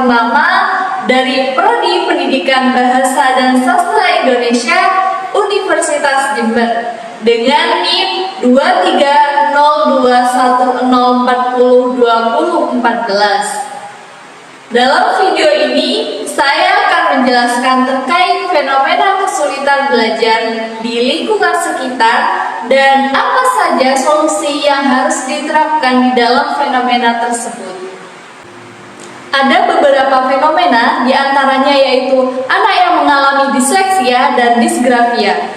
ternama dari Prodi Pendidikan Bahasa dan Sastra Indonesia Universitas Jember dengan NIM 230210402014. Dalam video ini, saya akan menjelaskan terkait fenomena kesulitan belajar di lingkungan sekitar dan apa saja solusi yang harus diterapkan di dalam fenomena tersebut. Ada beberapa fenomena, diantaranya yaitu anak yang mengalami disleksia dan disgrafia.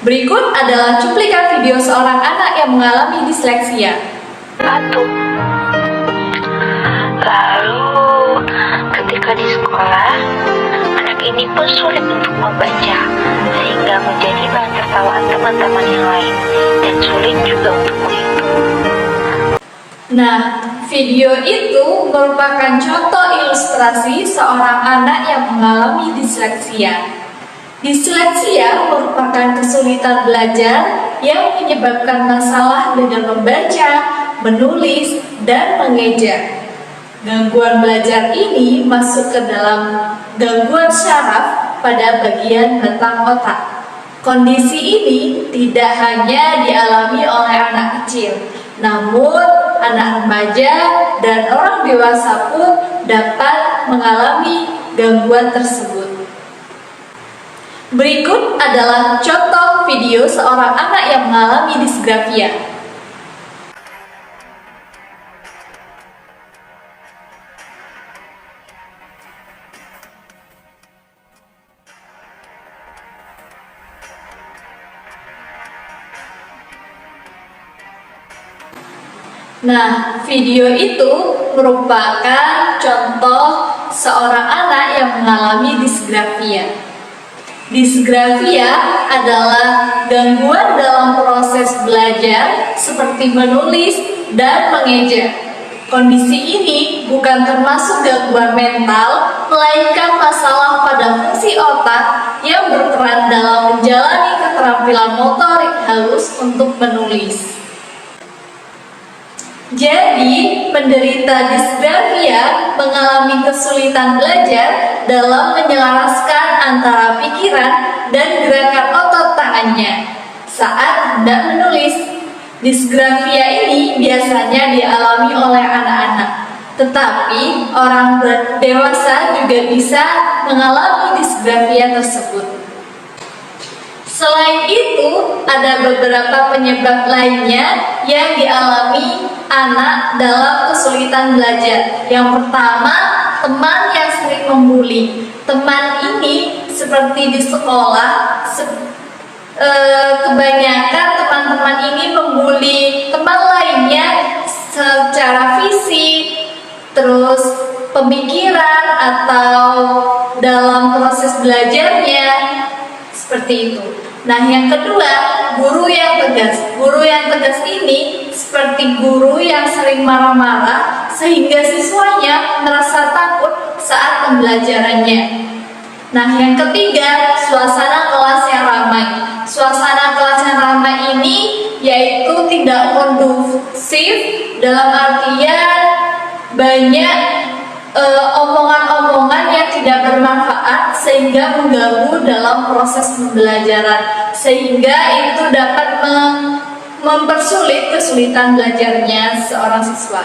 Berikut adalah cuplikan video seorang anak yang mengalami disleksia. Lalu, ketika di sekolah, anak ini pun sulit untuk membaca, sehingga menjadi bahan tertawaan teman-teman yang lain, dan sulit juga untuk menghitung. Nah, video itu merupakan contoh ilustrasi seorang anak yang mengalami disleksia. Disleksia merupakan kesulitan belajar yang menyebabkan masalah dengan membaca, menulis, dan mengeja. Gangguan belajar ini masuk ke dalam gangguan syaraf pada bagian batang otak. Kondisi ini tidak hanya dialami oleh anak kecil, namun anak remaja dan orang dewasa pun dapat mengalami gangguan tersebut. Berikut adalah contoh video seorang anak yang mengalami disgrafia. Nah, video itu merupakan contoh seorang anak yang mengalami disgrafia. Disgrafia adalah gangguan dalam proses belajar seperti menulis dan mengeja. Kondisi ini bukan termasuk gangguan mental, melainkan masalah pada fungsi otak yang berperan dalam menjalani keterampilan motorik halus untuk menulis. Jadi, penderita disgrafia mengalami kesulitan belajar dalam menyelaraskan antara pikiran dan gerakan otot tangannya saat hendak menulis. Disgrafia ini biasanya dialami oleh anak-anak, tetapi orang dewasa juga bisa mengalami disgrafia tersebut. Selain itu, ada beberapa penyebab lainnya yang dialami anak dalam kesulitan belajar. Yang pertama, teman yang sering membuli. Teman ini seperti di sekolah, kebanyakan teman-teman ini membuli teman lainnya secara fisik, terus pemikiran atau dalam proses belajarnya, seperti itu. Nah, yang kedua, guru yang tegas. Guru yang tegas ini seperti guru yang sering marah-marah sehingga siswanya merasa takut saat pembelajarannya. Nah, yang ketiga, suasana kelas yang ramai. Suasana kelas yang ramai ini yaitu tidak kondusif, dalam artian banyak omongan-omongan yang tidak bermanfaat sehingga mengganggu dalam proses pembelajaran, sehingga itu dapat mempersulit kesulitan belajarnya seorang siswa.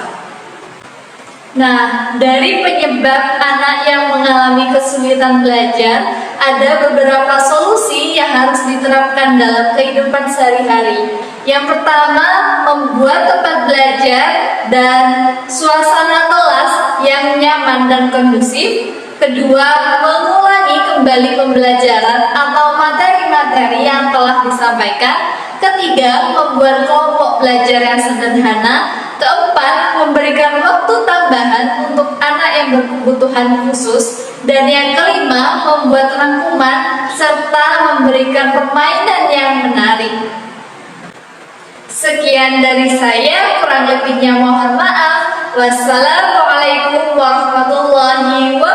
Nah, dari penyebab anak yang mengalami kesulitan belajar, ada beberapa solusi yang harus diterapkan dalam kehidupan sehari-hari. Yang pertama, membuat tempat belajar dan suasana kelas yang nyaman dan kondusif. Kedua, mengulangi kembali pembelajaran atau materi-materi yang telah disampaikan. Ketiga, membuat kelompok belajar yang sederhana. Keempat, memberikan waktu tambahan untuk anak yang berkebutuhan khusus. Dan yang kelima, membuat rangkuman serta memberikan permainan yang menarik. Sekian dari saya, kurang lebihnya mohon maaf. Wassalamualaikum warahmatullahi wabarakatuh.